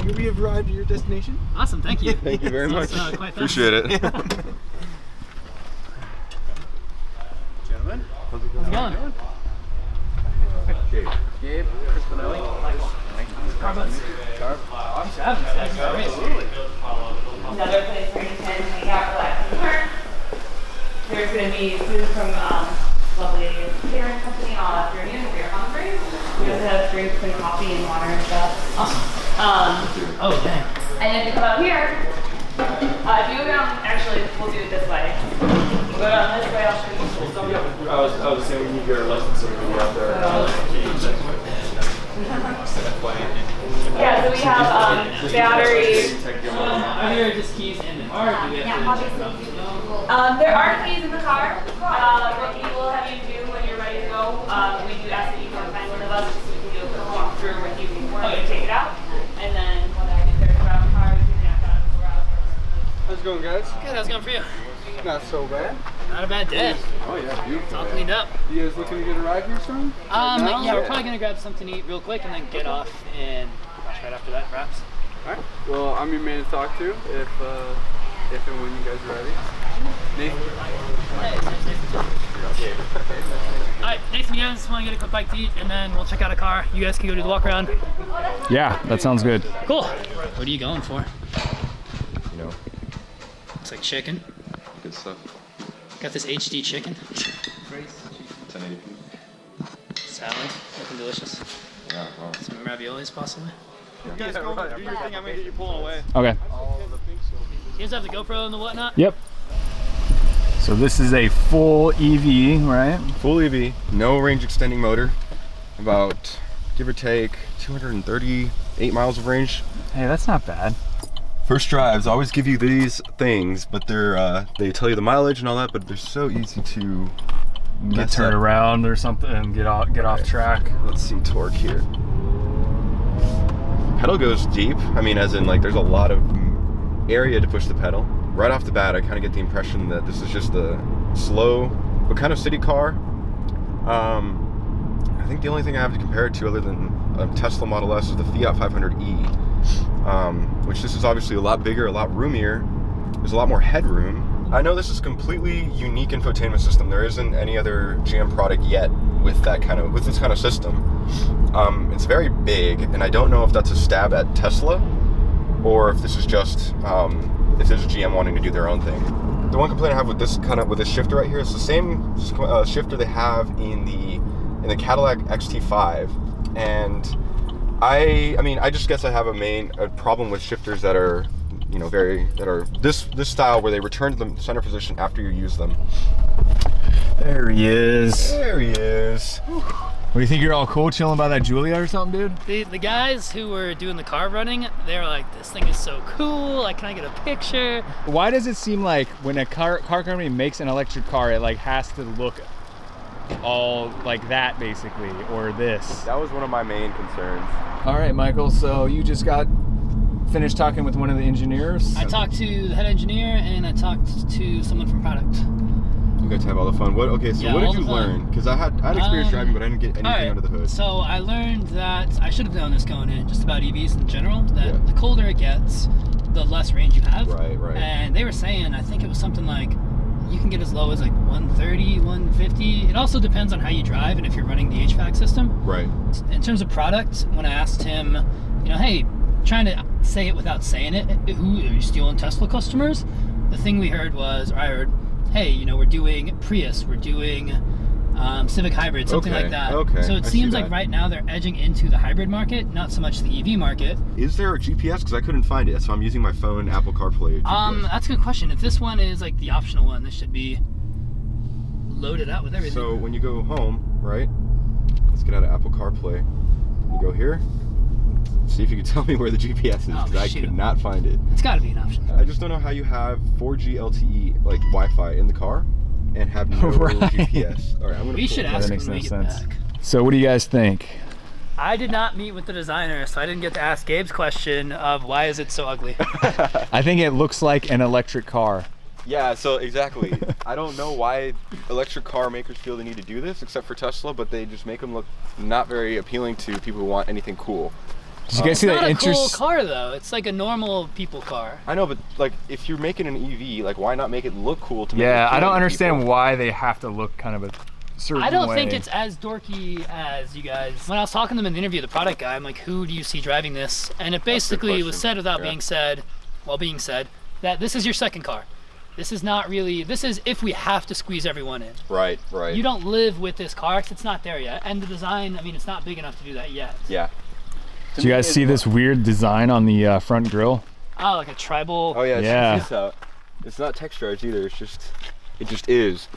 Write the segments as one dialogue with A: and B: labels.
A: We have arrived at your destination.
B: Awesome, thank you.
C: Thank you very much. Appreciate it.
A: Gentlemen,
B: How's it going?
A: Gabe, Chris Bonelli.
B: Carbons. Thanks for having us, guys.
A: Absolutely.
D: Another place where you can hang out, relax, and learn. There's going to be food from lovely catering company all afternoon if you're hungry. We also have drinks and coffee and water and stuff.
B: Awesome. Oh, dang.
D: And if you come out here, if you go down, actually, we'll do it this way. You go down this way, I'll show you.
C: I was saying we need your license so we can be out there.
D: Yeah, so we have batteries.
B: Are there just keys in the car? Do we have to
D: There are keys in the car. What we will have you do when you're ready to go, we do ask that you come find one of us so we can do a quick walkthrough with you before you take it out. And then when I get there around the car, you can jack out and go around.
A: How's it going, guys?
B: Good, how's it going for you?
A: Not so bad.
B: Not a bad day.
A: Oh yeah, beautiful.
B: All cleaned up.
A: You guys looking to get a ride here soon?
B: Yeah, we're probably gonna grab something to eat real quick and then get off and right after that wraps.
A: All right. Well, I'm your man to talk to if and when you guys are ready. Nathan.
B: Alright, next to you guys, just want to get a quick bite to eat and then we'll check out a car. You guys can go do the walk around.
E: Yeah, that sounds good.
B: Cool. What are you going for?
C: You know,
B: Looks like chicken.
C: good stuff.
B: Got this HD chicken.
C: 1080p.
B: Salad, looking delicious.
C: Yeah, wow.
B: Some raviolis possibly.
A: You guys go do your thing. I'm gonna get you pulling away.
E: Okay.
B: You guys have the GoPro and the whatnot?
E: Yep. So this is a full EV, right?
C: Full EV, no range extending motor. About, give or take, 238 miles of range.
E: Hey, that's not bad.
C: First drives always give you these things, but they tell you the mileage and all that, but they're so easy to
E: Get turned around or something and get off track.
C: Let's see torque here. Pedal goes deep. I mean, as in like there's a lot of area to push the pedal. Right off the bat, I kind of get the impression that this is just a slow but kind of city car. I think the only thing I have to compare it to other than a Tesla Model S is the Fiat 500e, which this is obviously a lot bigger, a lot roomier. There's a lot more headroom. I know this is a completely unique infotainment system. There isn't any other GM product yet with this kind of system. It's very big, and I don't know if that's a stab at Tesla or if this is just if there's a GM wanting to do their own thing. The one complaint I have with this shifter right here is the same shifter they have in the Cadillac XT5, and I mean I just guess I have a problem with shifters that are this style where they return to the center position after you use them.
E: There he is.
C: There he is.
E: What do you think? You're all cool chilling by that Julia or something, dude?
B: The guys who were doing the car running, they were like, this thing is so cool, like, can I get a picture?
E: Why does it seem like when a car company makes an electric car, it like has to look all like that basically, or this?
C: That was one of my main concerns.
E: All right, Michael, so you just got finished talking with one of the engineers?
B: I talked to the head engineer and I talked to someone from product.
C: You guys have all the fun. What did you learn? Because I had experience driving, but I didn't get anything under the hood.
B: So I learned that I should have known this going in, just about EVs in general, that the colder it gets, the less range you have.
C: Right.
B: And they were saying, I think it was something like, you can get as low as like 130, 150. It also depends on how you drive and if you're running the HVAC system.
C: Right.
B: In terms of product, when I asked him, hey, trying to say it without saying it, who are you stealing Tesla customers? The thing I heard, hey, we're doing Prius, we're doing Civic Hybrid, something like that.
C: Okay.
B: So it seems like right now they're edging into the hybrid market, not so much the EV market.
C: Is there a GPS? Because I couldn't find it, so I'm using my phone, Apple CarPlay. GPS.
B: That's a good question. If this one is like the optional one, this should be loaded out with everything.
C: So when you go home, right? Let's get out of Apple CarPlay. You go here. See if you can tell me where the GPS is, because I could not find it.
B: It's got to be an option.
C: I just don't know how you have 4G LTE, like Wi-Fi in the car, and have no GPS. All right,
B: We should ask him when we get back.
E: So what do you guys think?
B: I did not meet with the designer, so I didn't get to ask Gabe's question of why is it so ugly.
E: I think it looks like an electric car.
C: Yeah, so exactly. I don't know why electric car makers feel the need to do this, except for Tesla, but they just make them look not very appealing to people who want anything cool.
E: Did you guys see that
B: It's not a cool
E: interest?
B: car though. It's like a normal people car.
C: I know, but like if you're making an EV, like why not make it look cool to make it
E: Yeah, I
C: appealing
E: don't
C: to
E: understand
C: people?
E: why they have to look kind of a certain way.
B: I don't think it's as dorky as you guys. When I was talking to them in the interview, the product guy, I'm like, who do you see driving this? And it basically was
C: question.
B: said without
C: Yeah.
B: being said, while being said, that this is your second car. This is not really, this is if we have to squeeze everyone in.
C: Right, right.
B: You don't live with this car 'cause it's not there yet. And the design, I mean, it's not big enough to do that yet.
C: Yeah.
E: Did you guys see this weird design on the front grille?
B: Oh, like a tribal.
C: Oh yeah.
E: Yeah.
C: Check this out. It's not texturized either. It just is.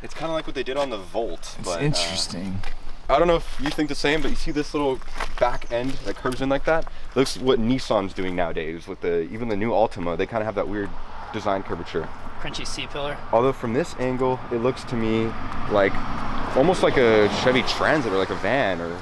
C: It's kind of like what they did on the Volt.
E: It's
C: but,
E: interesting.
C: I don't know if you think the same, but you see this little back end that curves in like that? Looks what Nissan's doing nowadays with even the new Altima. They kind of have that weird design curvature.
B: Crunchy C-pillar.
C: Although from this angle, it looks to me like almost like a Chevy Transit or like a van or.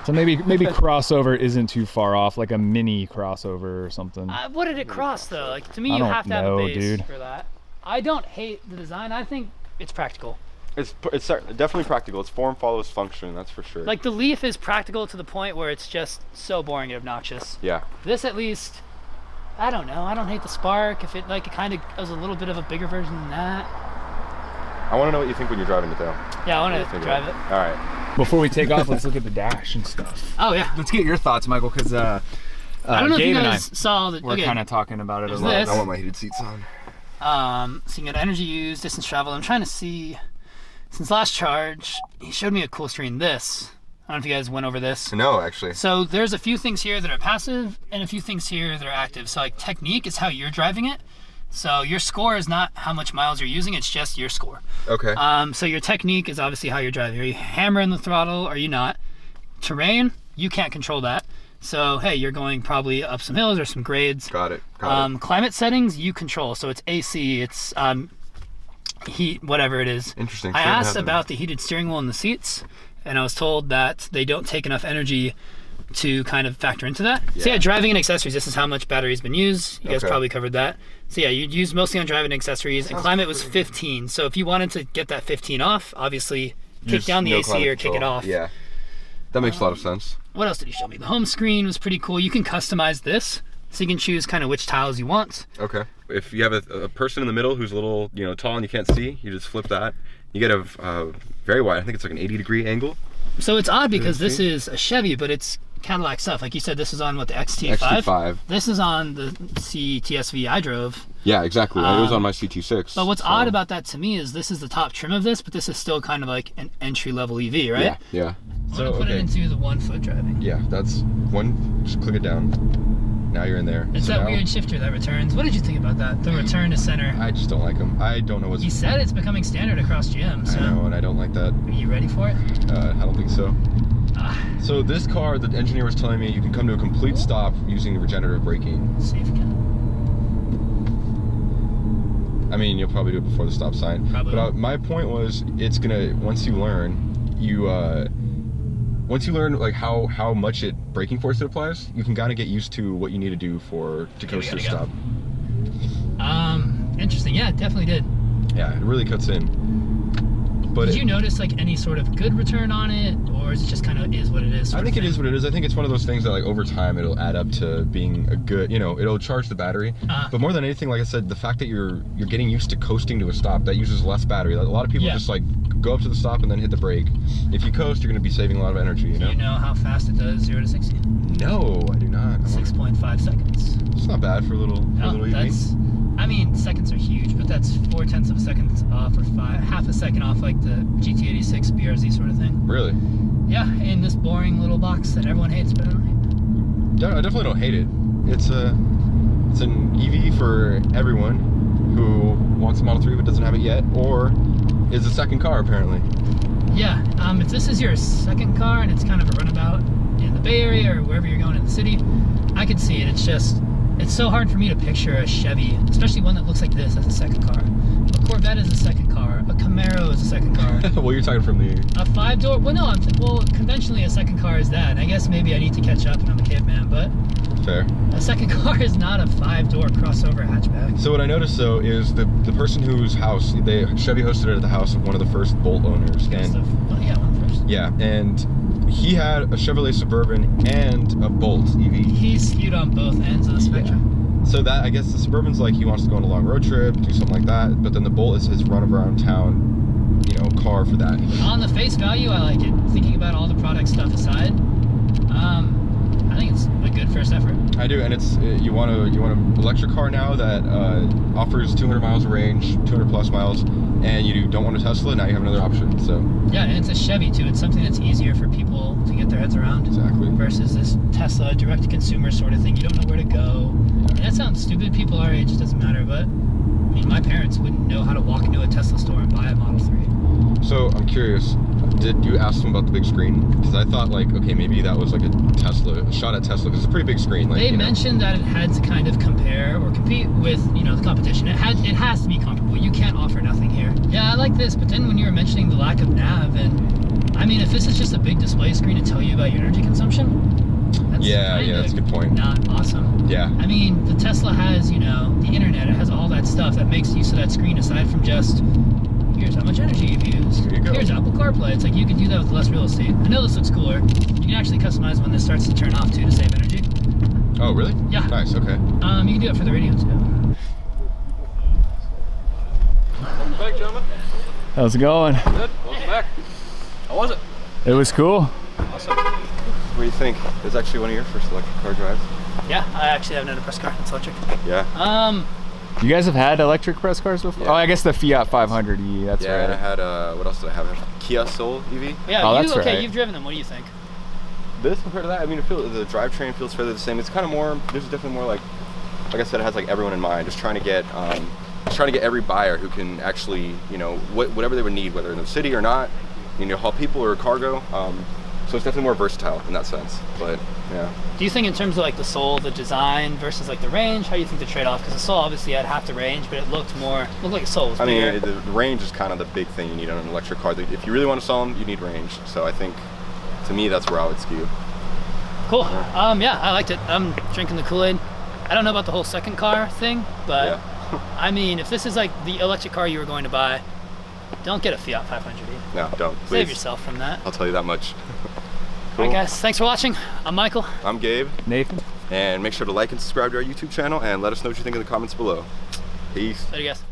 E: So maybe crossover isn't too far off, like a mini crossover or something.
B: What did it cross though? Like to me,
E: I
B: you
E: don't
B: have to have
E: know,
B: a base
E: dude.
B: for that. I don't hate the design. I think it's practical.
C: It's definitely practical. It's form follows function, that's for sure.
B: Like the Leaf is practical to the point where it's just so boring and obnoxious.
C: Yeah.
B: This at least, I don't know. I don't hate the Spark. If it like it kind of was a little bit of a bigger version than that.
C: I want to know what you think when you're driving it though.
B: Yeah, I want to drive it.
C: All right.
E: Before we take off, let's look at the dash and stuff.
B: Oh yeah.
E: Let's get your thoughts, Michael, because
B: I don't know
E: Gabe
B: if you
E: and
B: guys saw that.
E: we're
B: Okay.
E: kind of talking about it a
B: There's
E: lot.
B: this.
C: I want my heated seats on.
B: So you got energy use, distance travel. I'm trying to see. Since last charge, he showed me a cool screen. This. I don't know if you guys went over this.
C: No, actually.
B: So there's a few things here that are passive and a few things here that are active. So like technique is how you're driving it. So your score is not how much miles you're using, it's just your score.
C: Okay.
B: So your technique is obviously how you're driving. Are you hammering the throttle? Are you not? Terrain, you can't control that. So hey, you're going probably up some hills or some grades.
C: Got it.
B: Climate settings, you control. So it's AC, it's heat, whatever it is.
C: Interesting.
B: I
C: Shouldn't
B: asked
C: have them.
B: about the heated steering wheel and the seats, and I was told that they don't take enough energy to kind of factor into that. So yeah, driving and accessories, this is how much battery's been used. You guys
C: Okay.
B: probably covered that. So yeah, you'd use mostly on driving and accessories, and climate was 15. So if you wanted to get that 15 off, obviously kick
C: Use
B: down the
C: no
B: AC
C: climate
B: or kick it
C: control.
B: off.
C: Yeah. That makes a lot of sense.
B: What else did he show me? The home screen was pretty cool. You can customize this, so you can choose kind of which tiles you want.
C: Okay. If you have a person in the middle who's a little, tall and you can't see, you just flip that. You get a very wide, I think it's like an 80-degree angle.
B: So it's odd because this is a Chevy, but it's Cadillac stuff. Like you said, this is on what, the XT5?
C: XT5.
B: This is on the CTSV I drove.
C: Yeah, exactly. It was on my CT6.
B: But what's odd about that to me is this is the top trim of this, but this is still kind of like an entry-level EV, right?
C: Yeah, yeah.
B: I'm gonna put it into the 1 foot driving.
C: Yeah, that's one, just click it down. Now you're in there.
B: It's
C: So
B: that
C: now-
B: weird shifter that returns. What did you think about that? The return to center.
C: I just don't like them. I don't know what's...
B: He said it's becoming standard across GM, so
C: I know, and I don't like that.
B: are you ready for it?
C: I don't think so.
B: Ah,
C: So this car, the engineer was telling me you can come to a complete stop using the regenerative braking.
B: safe again.
C: I mean, you'll probably do it before the stop sign.
B: Probably.
C: But my point was, it's gonna, once you learn like how much braking force it applies, you can kind of get used to what you need to do to coast to
B: we
C: a
B: gotta
C: stop.
B: Interesting. Yeah, it definitely did.
C: Yeah, it really cuts in. But
B: Did you notice like any sort of good return on it, or is it just kind of is what it is?
C: I think it is what it is. I think it's one of those things that like over time it'll add up to being a good, it'll charge the battery. But more than anything, like I said, the fact that you're getting used to coasting to a stop, that uses less battery. A lot of people just like go up to the stop and then hit the brake. If you coast, you're going to be saving a lot of energy,
B: Do you know how fast it does 0 to 60?
C: No, I do not.
B: 6.5 seconds.
C: It's not bad for a little EV.
B: That's, I mean, seconds are huge, but that's 0.4 of a second off, or half a second off, like the GT86 BRZ sort of thing.
C: Really?
B: Yeah, in this boring little box that everyone hates, but I don't hate.
C: I definitely don't hate it. It's an EV for everyone who wants a Model 3 but doesn't have it yet, or is a second car apparently.
B: Yeah, if this is your second car and it's kind of a runabout in the Bay Area or wherever you're going in the city, I could see it. It's so hard for me to picture a Chevy, especially one that looks like this, as a second car. A Corvette is a second car. A Camaro is a second car.
C: Well, you're talking from the...
B: A 5-door, well no, conventionally a second car is that. I guess maybe I need to catch up and I'm a caveman, but
C: Fair.
B: a second car is not a 5-door crossover hatchback.
C: So what I noticed though is the person whose house, Chevy hosted it at the house of one of the first Bolt owners. And
B: Yeah, one first.
C: yeah, and he had a Chevrolet Suburban and a Bolt EV.
B: He's skewed on both ends of the spectrum.
C: So that, I guess the Suburban's like he wants to go on a long road trip, do something like that. But then the Bolt is his run around town, you know, car for that.
B: On the face value, I like it. Thinking about all the product stuff aside, I think it's a good first effort.
C: I do, and it's you want an electric car now that offers 200 miles of range, 200 plus miles, and you don't want a Tesla. Now you have another option. So
B: yeah, and it's a Chevy too. It's something that's easier for people to get their heads around.
C: Exactly.
B: Versus this Tesla direct-to-consumer sort of thing. You don't know where to go. Yeah. And that sounds stupid. People our age, it doesn't matter. But I mean, my parents wouldn't know how to walk into a Tesla store and buy a Model 3.
C: So I'm curious. Did you ask them about the big screen? Because I thought like, okay, maybe that was like a shot at Tesla, because it's a pretty big screen. Like,
B: they mentioned that it had to kind of compare or compete with, you know, the competition. It has to be comparable. You can't offer nothing here. Yeah, I like this, but then when you were mentioning the lack of nav, and I mean, if this is just a big display screen to tell you about your energy consumption, that's
C: that's a good point.
B: Not awesome.
C: Yeah.
B: I mean, the Tesla has, you know, the internet. It has all that stuff that makes use of that screen aside from just, here's how much energy you've used.
C: There you go.
B: Here's Apple CarPlay. It's like you can do that with less real estate. I know this looks cooler. You can actually customize when this starts to turn off too to save energy.
C: Oh, really?
B: Yeah.
C: Nice, okay.
B: You can do it for the radio too.
A: Welcome back, gentlemen.
E: How's it going?
A: Good. Welcome back. How was it?
E: It was cool.
A: Awesome.
C: What do you think? It's actually one of your first electric car drives.
B: Yeah, I actually have known a press car. It's electric.
C: Yeah.
E: You guys have had electric press cars before?
C: Yeah.
E: Oh, I guess the Fiat 500e. That's
C: yeah,
E: right.
C: and I had what else did I have? Kia Soul EV.
B: Yeah.
E: Oh, that's
B: okay.
E: right.
B: You've driven them. What do you think?
C: This compared to that, I mean, the drivetrain feels fairly the same. It's kind of more. There's definitely more like I said, it has like everyone in mind. Just trying to get every buyer who can actually, you know, whatever they would need, whether in the city or not, you know, haul people or cargo. So it's definitely more versatile in that sense. But yeah.
B: Do you think in terms of like the Soul, the design versus like the range, how do you think the trade-off? Because the Soul obviously had half the range, but it looked like a Soul was bigger.
C: I mean, the range is kind of the big thing you need on an electric car. If you really want to sell them, you need range. So I think, to me, that's where I would skew.
B: Cool. Yeah, I liked it. I'm drinking the Kool-Aid. I don't know about the whole second car thing, but
C: yeah.
B: I mean, if this is like the electric car you were going to buy, don't get a Fiat 500e.
C: No, don't. Please.
B: Save yourself from that.
C: I'll tell you that much.
B: Cool. All right, guys. Thanks for watching. I'm Michael.
C: I'm Gabe.
E: Nathan.
C: And make sure to like and subscribe to our YouTube channel, and let us know what you think in the comments below. Peace.
B: Later, guys.